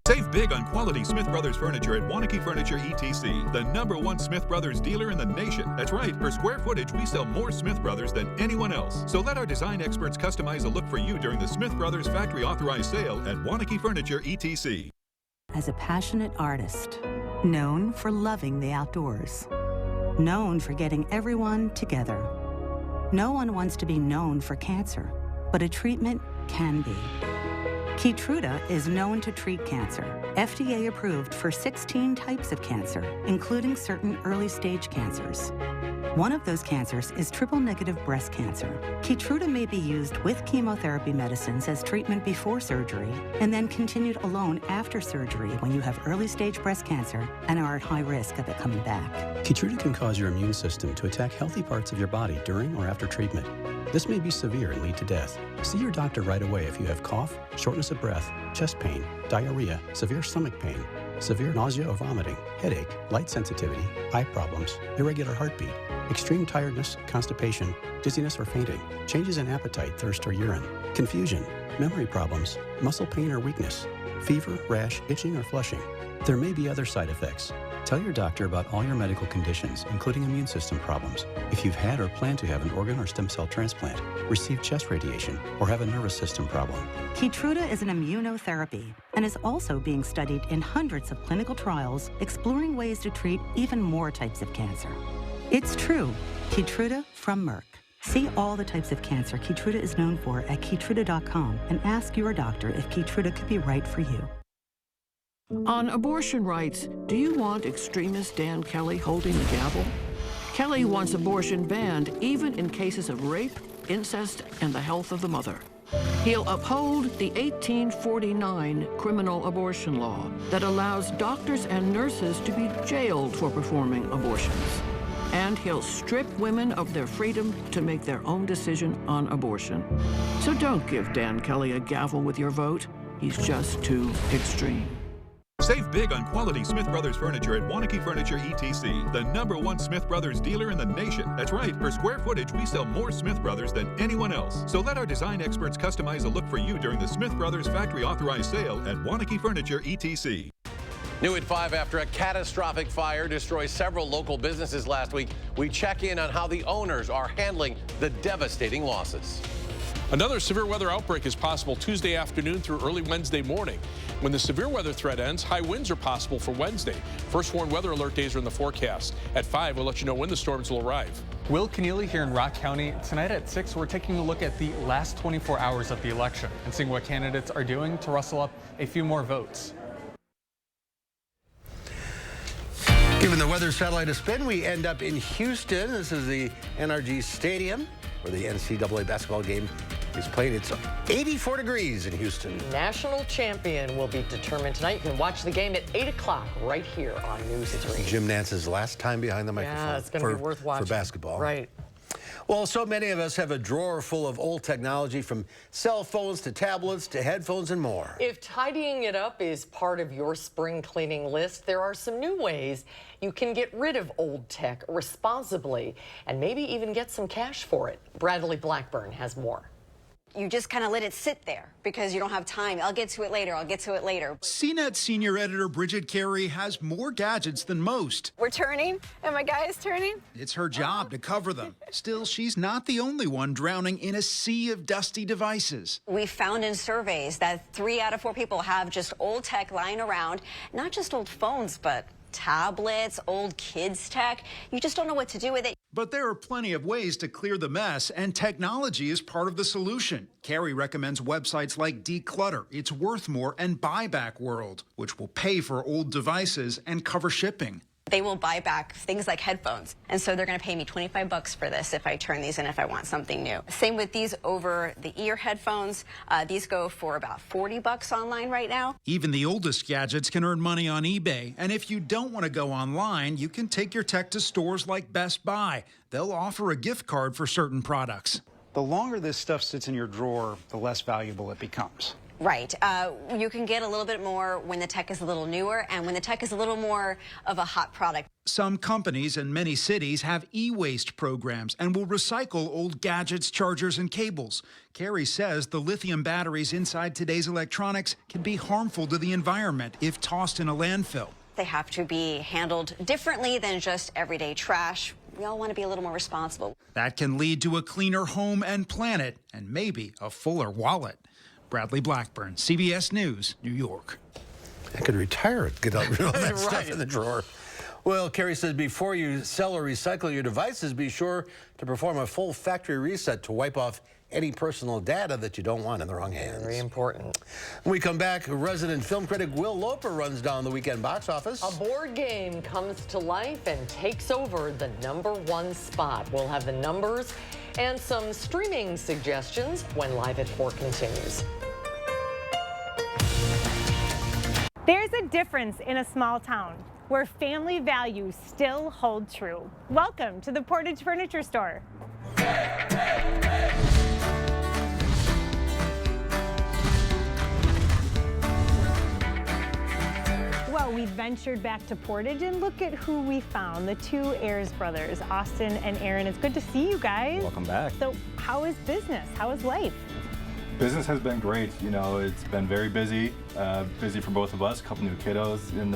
Save big on quality Smith Brothers furniture at Wanakee Furniture ETC, the #1 Smith Brothers dealer in the nation. That's right, per square footage, we sell more Smith Brothers than anyone else. So let our design experts customize a look for you during the Smith Brothers factory authorized sale at Wanakee Furniture ETC. As a passionate artist, known for loving the outdoors, known for getting everyone together. No one wants to be known for cancer, but a treatment can be. Keytruda is known to treat cancer, FDA approved for 16 types of cancer, including certain early-stage cancers. One of those cancers is triple-negative breast cancer. Keytruda may be used with chemotherapy medicines as treatment before surgery, and then continued alone after surgery when you have early-stage breast cancer and are at high risk of it coming back. Keytruda can cause your immune system to attack healthy parts of your body during or after treatment. This may be severe and lead to death. See your doctor right away if you have cough, shortness of breath, chest pain, diarrhea, severe stomach pain, severe nausea or vomiting, headache, light sensitivity, eye problems, irregular heartbeat, extreme tiredness, constipation, dizziness or fainting, changes in appetite, thirst or urine, confusion, memory problems, muscle pain or weakness, fever, rash, itching or flushing. There may be other side effects. Tell your doctor about all your medical conditions, including immune system problems. If you've had or plan to have an organ or stem cell transplant, receive chest radiation, or have a nervous system problem. Keytruda is an immunotherapy and is also being studied in hundreds of clinical trials exploring ways to treat even more types of cancer. It's true. Keytruda from Merck. See all the types of cancer Keytruda is known for at Keytruda.com and ask your doctor if Keytruda could be right for you. On abortion rights, do you want extremist Dan Kelly holding the gavel? Kelly wants abortion banned even in cases of rape, incest, and the health of the mother. He'll uphold the 1849 criminal abortion law that allows doctors and nurses to be jailed for performing abortions. And he'll strip women of their freedom to make their own decision on abortion. So don't give Dan Kelly a gavel with your vote. He's just too extreme. Save big on quality Smith Brothers furniture at Wanakee Furniture ETC, the #1 Smith Brothers dealer in the nation. That's right, per square footage, we sell more Smith Brothers than anyone else. So let our design experts customize a look for you during the Smith Brothers factory authorized sale at Wanakee Furniture ETC. New at 5, after a catastrophic fire destroyed several local businesses last week, we check in on how the owners are handling the devastating losses. Another severe weather outbreak is possible Tuesday afternoon through early Wednesday morning. When the severe weather threat ends, high winds are possible for Wednesday. First warned weather alert days are in the forecast. At 5, we'll let you know when the storms will arrive. Will Keneally here in Rock County. Tonight at 6, we're taking a look at the last 24 hours of the election and seeing what candidates are doing to rustle up a few more votes. Giving the weather satellite a spin, we end up in Houston. This is the NRG Stadium, where the NCAA basketball game is played. It's 84 degrees in Houston. National champion will be determined tonight. You can watch the game at 8 o'clock right here on News 3. Jim Nance's last time behind the microphone. Yeah, it's going to be worth watching. For basketball. Right. Well, so many of us have a drawer full of old technology, from cell phones to tablets to headphones and more. If tidying it up is part of your spring cleaning list, there are some new ways you can get rid of old tech responsibly and maybe even get some cash for it. Bradley Blackburn has more. You just kind of let it sit there because you don't have time. I'll get to it later. I'll get to it later. CNET senior editor Bridget Carey has more gadgets than most. We're turning, and my guy is turning. It's her job to cover them. Still, she's not the only one drowning in a sea of dusty devices. We found in surveys that 3 out of 4 people have just old tech lying around, not just old phones, but tablets, old kids' tech. You just don't know what to do with it. But there are plenty of ways to clear the mess, and technology is part of the solution. Carey recommends websites like Declutter, It's Worth More, and Buyback World, which will pay for old devices and cover shipping. They will buy back things like headphones. And so they're going to pay me $25 for this if I turn these in if I want something new. Same with these over-the-ear headphones. These go for about $40 online right now. Even the oldest gadgets can earn money on eBay. And if you don't want to go online, you can take your tech to stores like Best Buy. They'll offer a gift card for certain products. The longer this stuff sits in your drawer, the less valuable it becomes. Right. You can get a little bit more when the tech is a little newer and when the tech is a little more of a hot product. Some companies and many cities have e-waste programs and will recycle old gadgets, chargers, and cables. Carey says the lithium batteries inside today's electronics can be harmful to the environment if tossed in a landfill. They have to be handled differently than just everyday trash. We all want to be a little more responsible. That can lead to a cleaner home and planet, and maybe a fuller wallet. Bradley Blackburn, CBS News, New York. I could retire it, get all that Right. stuff in the drawer. Well, Carey says before you sell or recycle your devices, be sure to perform a full factory reset to wipe off any personal data that you don't want in the wrong hands. Very important. When we come back, resident film critic Will Loper runs down the weekend box office. A board game comes to life and takes over the #1 spot. We'll have the numbers and some streaming suggestions when Live at 4 continues. There's a difference in a small town where family values still hold true. Welcome to the Portage Furniture Store. Well, we ventured back to Portage and look at who we found, the 2 Ayers brothers, Austin and Aaron. It's good to see you guys. Welcome back. So how is business? How is life? Business has been great. You know, it's been very busy, busy for both of us. A couple new kiddos in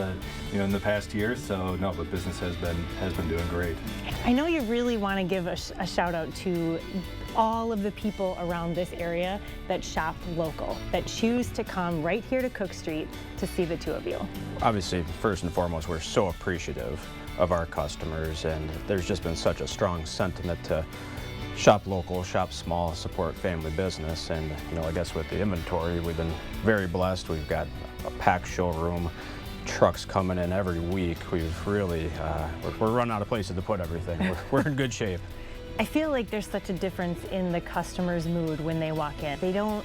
the past year. So no, but business has been doing great. I know you really want to give a shout out to all of the people around this area that shop local, that choose to come right here to Cook Street to see the 2 of you. Obviously, first and foremost, we're so appreciative of our customers, and there's just been such a strong sentiment to shop local, shop small, support family business. And I guess with the inventory, we've been very blessed. We've got a packed showroom, trucks coming in every week. We've really, we're running out of places to put everything. We're in good shape. I feel like there's such a difference in the customer's mood when they walk in. They don't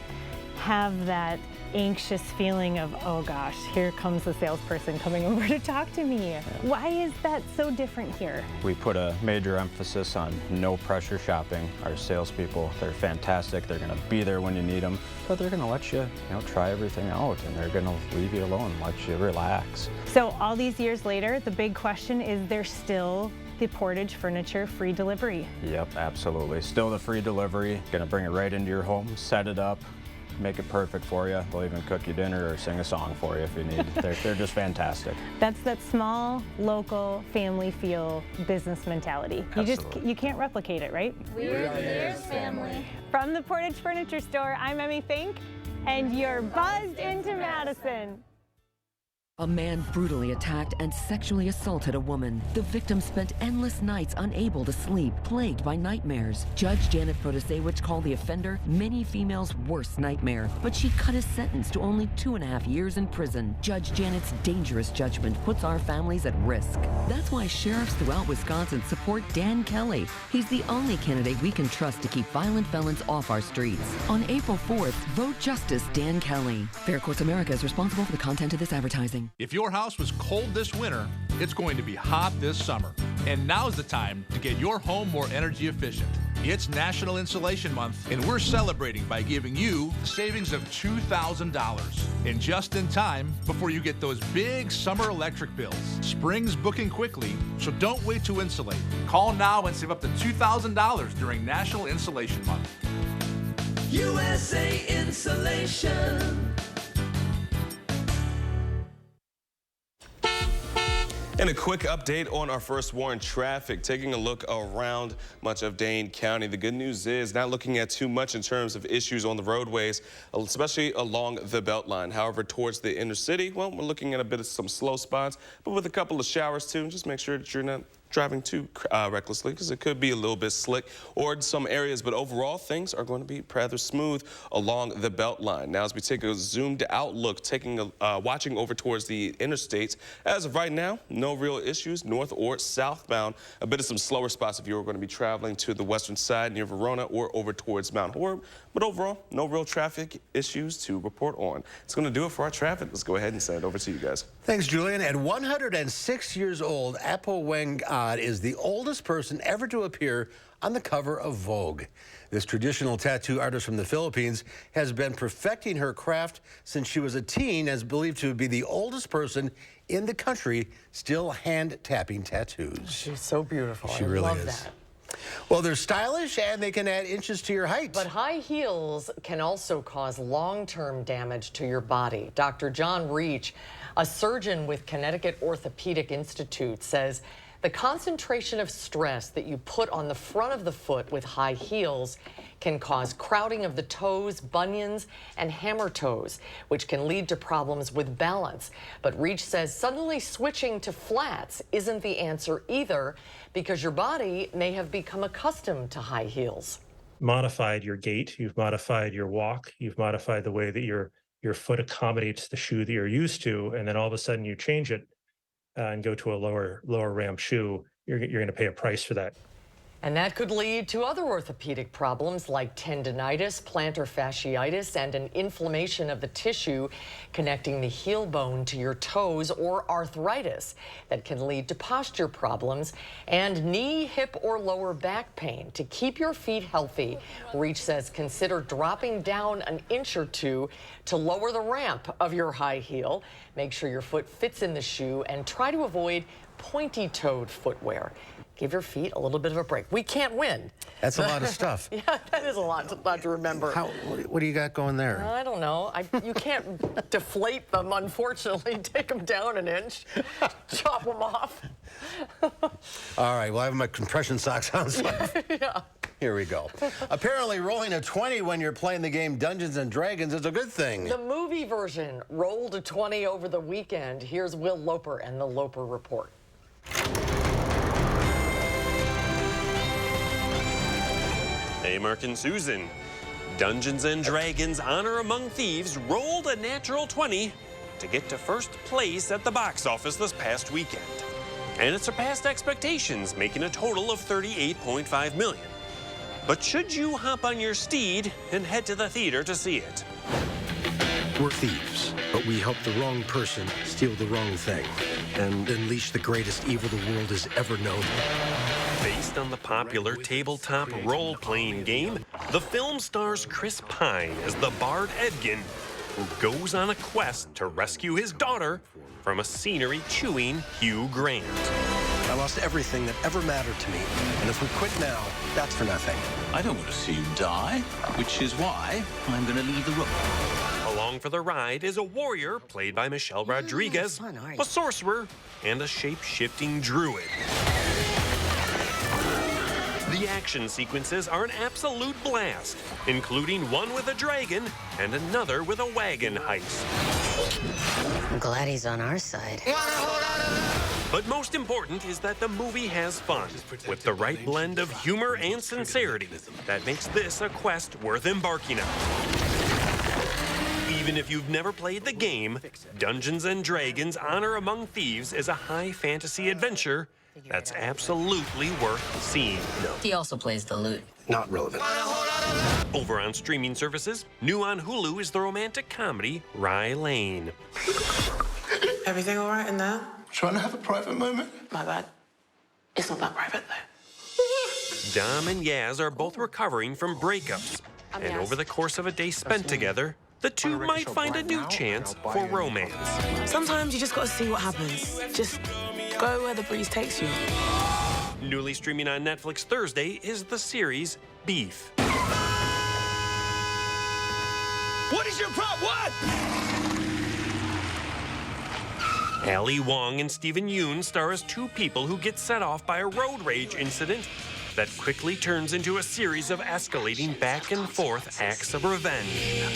have that anxious feeling of, oh gosh, here comes the salesperson coming over to talk to me. Yeah. Why is that so different here? We put a major emphasis on no pressure shopping. Our salespeople, they're fantastic. They're gonna be there when you need them, but they're gonna let you, try everything out, and they're gonna leave you alone, let you relax. So all these years later, the big question is, there's still the Portage Furniture free delivery? Yep, absolutely. Still the free delivery. Gonna bring it right into your home, set it up, make it perfect for you. They'll even cook you dinner or sing a song for you if you need. They're just fantastic. That's that small, local, family feel business mentality. You can't replicate it, right? We're Lear's family. From the Portage Furniture Store, I'm Emmy Fink, and you're buzzed into Madison. A man brutally attacked and sexually assaulted a woman. The victim spent endless nights unable to sleep, plagued by nightmares. Judge Janet Protasewicz called the offender many females' worst nightmare, but she cut his sentence to only 2.5 years in prison. Judge Janet's dangerous judgment puts our families at risk. That's why sheriffs throughout Wisconsin support Dan Kelly. He's the only candidate we can trust to keep violent felons off our streets. On April 4th, vote Justice Dan Kelly. Fair Courts America is responsible for the content of this advertising. If your house was cold this winter, it's going to be hot this summer. And now's the time to get your home more energy efficient. It's National Insulation Month, and we're celebrating by giving you savings of $2,000. And just in time before you get those big summer electric bills. Spring's booking quickly, so don't wait to insulate. Call now and save up to $2,000 during National Insulation Month. USA Insulation. And a quick update on our first warn traffic. Taking a look around much of Dane County. The good news is not looking at too much in terms of issues on the roadways, especially along the Beltline. However, towards the inner city, well, we're looking at a bit of some slow spots, but with a couple of showers too. Just make sure that you're not driving too recklessly, because it could be a little bit slick or in some areas, but overall things are going to be rather smooth along the Beltline. Now, as we take a zoomed out look, watching over towards the interstates, as of right now, no real issues north or southbound. A bit of some slower spots if you're going to be traveling to the western side near Verona or over towards Mount Horeb, but overall, no real traffic issues to report on. It's going to do it for our traffic. Let's go ahead and send it over to you guys. Thanks, Julian. At 106 years old, Apple Wang is the oldest person ever to appear on the cover of Vogue. This traditional tattoo artist from the Philippines has been perfecting her craft since she was a teen, as believed to be the oldest person in the country still hand-tapping tattoos. She's so beautiful. She I really love is. that. Well, they're stylish and they can add inches to your height. But high heels can also cause long-term damage to your body. Dr. John Reach, a surgeon with Connecticut Orthopedic Institute, says the concentration of stress that you put on the front of the foot with high heels can cause crowding of the toes, bunions, and hammer toes, which can lead to problems with balance. But Reach says suddenly switching to flats isn't the answer either, because your body may have become accustomed to high heels. Modified your gait, you've modified your walk, you've modified the way that your foot accommodates the shoe that you're used to, and then all of a sudden you change it and go to a lower ramp shoe, you're going to pay a price for that. And that could lead to other orthopedic problems like tendinitis, plantar fasciitis, and an inflammation of the tissue connecting the heel bone to your toes, or arthritis that can lead to posture problems and knee, hip, or lower back pain. To keep your feet healthy, Reach says consider dropping down an inch or two to lower the ramp of your high heel. Make sure your foot fits in the shoe and try to avoid pointy-toed footwear. Give your feet a little bit of a break. We can't win. That's a lot of stuff. Yeah, that is a lot to remember. What do you got going there? I don't know. You can't deflate them, unfortunately. Take them down an inch, chop them off. All right, well, I have my compression socks on. So yeah. Here we go. Apparently, rolling a 20 when you're playing the game Dungeons & Dragons is a good thing. The movie version rolled a 20 over the weekend. Here's Will Loper and the Loper Report. Hey, Mark and Susan. Dungeons & Dragons Honor Among Thieves rolled a natural 20 to get to first place at the box office this past weekend. And it surpassed expectations, making a total of $38.5 million. But should you hop on your steed and head to the theater to see it? We're thieves, but we help the wrong person steal the wrong thing and unleash the greatest evil the world has ever known. Based on the popular tabletop role-playing game, the film stars Chris Pine as the bard Edgin, who goes on a quest to rescue his daughter from a scenery-chewing Hugh Grant. I lost everything that ever mattered to me. And if we quit now, that's for nothing. I don't want to see you die, which is why I'm going to leave the room. Along for the ride is a warrior, played by Michelle Rodriguez, a sorcerer, and a shape-shifting druid. The action sequences are an absolute blast, including one with a dragon and another with a wagon heist. I'm glad he's on our side. But most important is that the movie has fun, with the right blend of humor and sincerity that makes this a quest worth embarking on. Even if you've never played the game, Dungeons & Dragons Honor Among Thieves is a high fantasy adventure that's absolutely worth seeing. He also plays the lute. Not relevant. Over on streaming services, new on Hulu is the romantic comedy Rye Lane. Everything all right in there? Trying to have a private moment? My bad. It's not that private, though. Dom and Yaz are both recovering from breakups, and over the course of a day spent together, the two might find a new chance for romance. Sometimes you just gotta see what happens. Just go where the breeze takes you. Newly streaming on Netflix Thursday is the series Beef. What is your problem? What? Ali Wong and Stephen Yoon star as two people who get set off by a road rage incident that quickly turns into a series of escalating back and forth acts of revenge.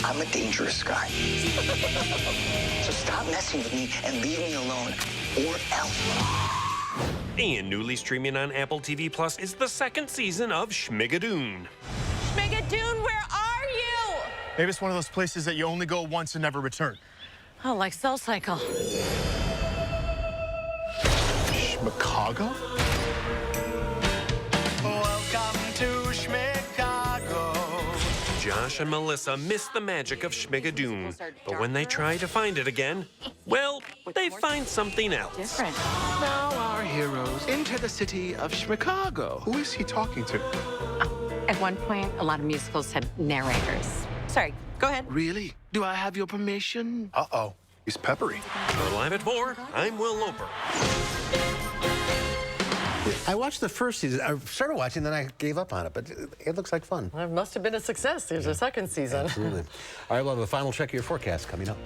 I'm a dangerous guy. So stop messing with me and leave me alone, or else. And newly streaming on Apple TV Plus is the second season of Schmigadoon. Schmigadoon, where are you? Maybe it's one of those places that you only go once and never return. Oh, like Cell Cycle. Chicago? Welcome to Chicago. Josh and Melissa miss the magic of Schmigadoon, but when they try to find it again, well, they find something else. Now our heroes enter the city of Chicago. Who is he talking to? At one point, a lot of musicals had narrators. Sorry, go ahead. Really? Do I have your permission? Uh-oh. He's peppery. For Live at 4, I'm Will Loper. I watched the first season. I started watching, then I gave up on it, but it looks like fun. It must have been a success. There's a second season. Absolutely. All right, we'll have a final check of your forecast coming up.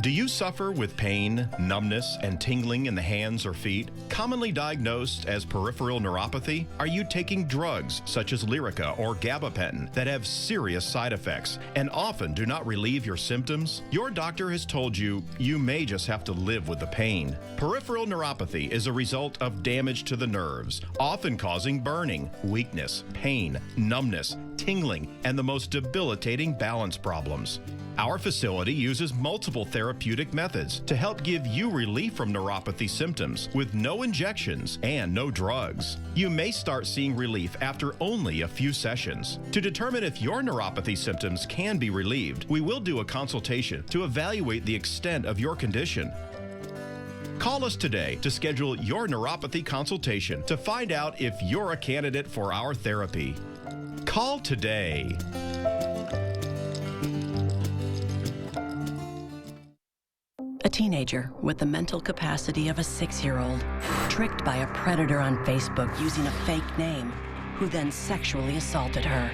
Do you suffer with pain, numbness, and tingling in the hands or feet? Commonly diagnosed as peripheral neuropathy? Are you taking drugs such as Lyrica or gabapentin that have serious side effects and often do not relieve your symptoms? Your doctor has told you you may just have to live with the pain. Peripheral neuropathy is a result of damage to the nerves, often causing burning, weakness, pain, numbness, tingling, and the most debilitating balance problems. Our facility uses multiple therapeutic methods to help give you relief from neuropathy symptoms with no injections and no drugs. You may start seeing relief after only a few sessions. To determine if your neuropathy symptoms can be relieved, we will do a consultation to evaluate the extent of your condition. Call us today to schedule your neuropathy consultation to find out if you're a candidate for our therapy. Call today. A teenager with the mental capacity of a 6-year-old, tricked by a predator on Facebook using a fake name, who then sexually assaulted her.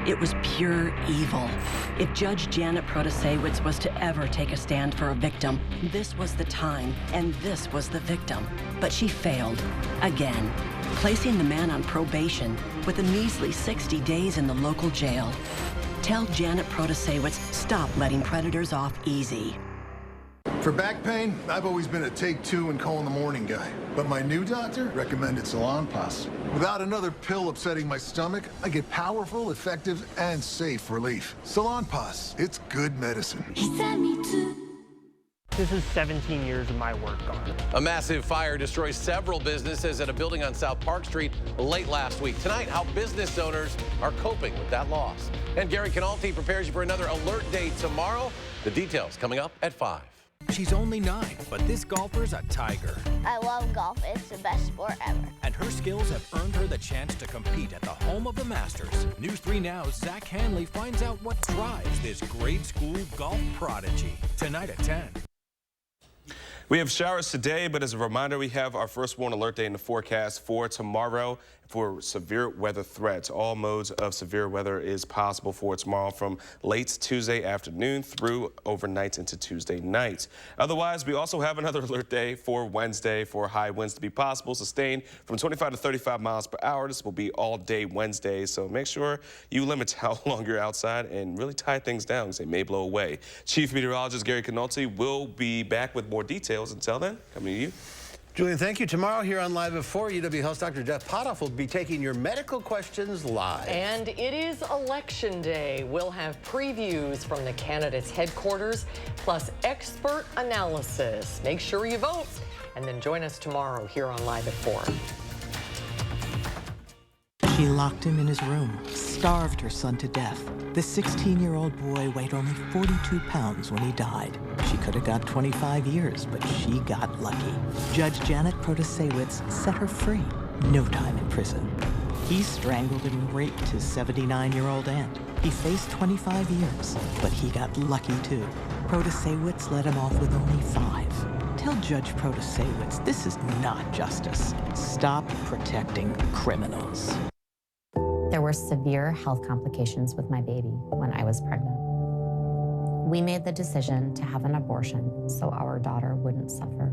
It was pure evil. If Judge Janet Protasewicz was to ever take a stand for a victim, this was the time, and this was the victim. But she failed, again, placing the man on probation with a measly 60 days in the local jail. Tell Janet Protasewicz, stop letting predators off easy. For back pain, I've always been a take 2 and call in the morning guy. But my new doctor recommended Salonpas. Without another pill upsetting my stomach, I get powerful, effective, and safe relief. Salonpas, it's good medicine. This is 17 years of my work gone. A massive fire destroys several businesses at a building on South Park Street late last week. Tonight, how business owners are coping with that loss. And Gary Canalti prepares you for another alert day tomorrow. The details coming up at 5. She's only 9, but this golfer's a tiger. I love golf. It's the best sport ever. And her skills have earned her the chance to compete at the home of the Masters. News 3 Now's Zach Hanley finds out what drives this grade school golf prodigy. Tonight at 10. We have showers today, but as a reminder, we have our first warn alert day in the forecast for tomorrow for severe weather threats. All modes of severe weather is possible for tomorrow from late Tuesday afternoon through overnight into Tuesday night. Otherwise, we also have another alert day for Wednesday for high winds to be possible, sustained from 25 to 35 miles per hour. This will be all day Wednesday, so make sure you limit how long you're outside and really tie things down because they may blow away. Chief Meteorologist Gary Canolti will be back with more details. Until then, coming to you. Julian, thank you. Tomorrow here on Live at 4, UW Health's Dr. Jeff Potoff will be taking your medical questions live. And it is Election Day. We'll have previews from the candidates' headquarters, plus expert analysis. Make sure you vote, and then join us tomorrow here on Live at 4. She locked him in his room, starved her son to death. The 16-year-old boy weighed only 42 pounds when he died. She could have got 25 years, but she got lucky. Judge Janet Protasewicz set her free. No time in prison. He strangled and raped his 79-year-old aunt. He faced 25 years, but he got lucky too. Protasewicz let him off with only 5. Tell Judge Protasewicz this is not justice. Stop protecting criminals. There were severe health complications with my baby when I was pregnant. We made the decision to have an abortion so our daughter wouldn't suffer.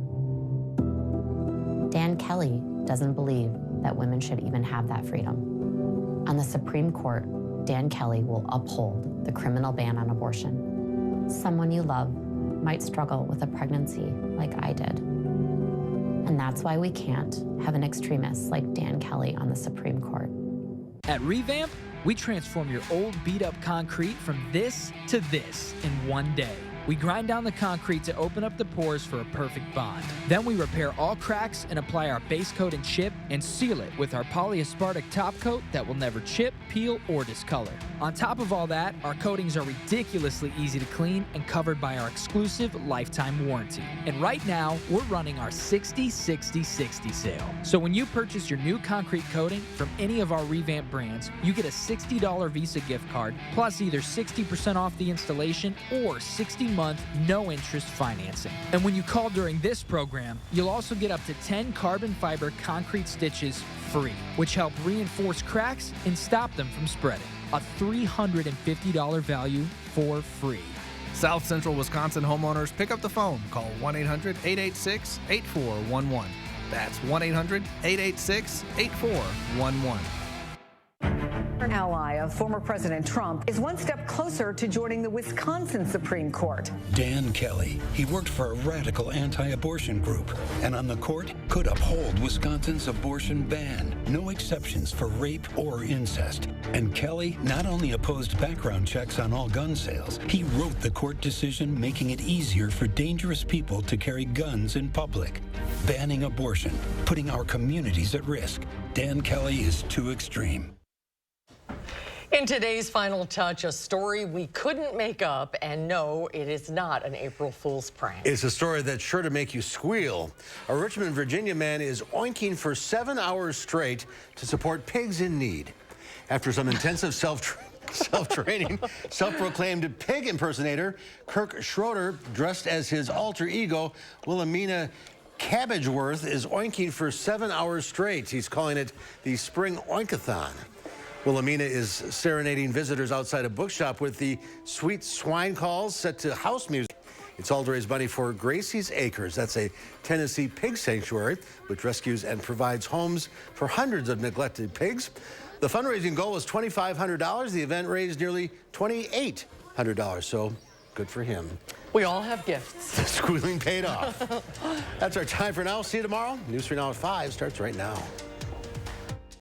Dan Kelly doesn't believe that women should even have that freedom. On the Supreme Court, Dan Kelly will uphold the criminal ban on abortion. Someone you love might struggle with a pregnancy like I did. And that's why we can't have an extremist like Dan Kelly on the Supreme Court. At Revamp, we transform your old beat-up concrete from this to this in one day. We grind down the concrete to open up the pores for a perfect bond. Then we repair all cracks and apply our base coat and chip and seal it with our polyaspartic top coat that will never chip, peel, or discolor. On top of all that, our coatings are ridiculously easy to clean and covered by our exclusive lifetime warranty. And right now, we're running our 60-60-60 sale. So when you purchase your new concrete coating from any of our Revamp brands, you get a $60 Visa gift card, plus either 60% off the installation or 60-month no-interest financing. And when you call during this program, you'll also get up to 10 carbon fiber concrete stitches free, which help reinforce cracks and stop them from spreading. A $350 value for free. South Central Wisconsin homeowners, pick up the phone. Call 1-800-886-8411. That's 1-800-886-8411. An ally of former President Trump is one step closer to joining the Wisconsin Supreme Court. Dan Kelly. He worked for a radical anti-abortion group, and on the court could uphold Wisconsin's abortion ban. No exceptions for rape or incest. And Kelly not only opposed background checks on all gun sales, he wrote the court decision making it easier for dangerous people to carry guns in public. Banning abortion, putting our communities at risk. Dan Kelly is too extreme. In today's Final Touch, a story we couldn't make up, and no, it is not an April Fool's prank. It's a story that's sure to make you squeal. A Richmond, Virginia man is oinking for 7 hours straight to support pigs in need. After some intensive self-training, self-proclaimed pig impersonator Kirk Schroeder, dressed as his alter ego, Wilhelmina Cabbageworth, is oinking for 7 hours straight. He's calling it the Spring Oinkathon. Wilhelmina is serenading visitors outside a bookshop with the sweet swine calls set to house music. It's all to raise money for Gracie's Acres. That's a Tennessee pig sanctuary which rescues and provides homes for hundreds of neglected pigs. The fundraising goal was $2,500. The event raised nearly $2,800, so good for him. We all have gifts. Squealing paid off. That's our time for now. See you tomorrow. News 3 Now at 5 starts right now.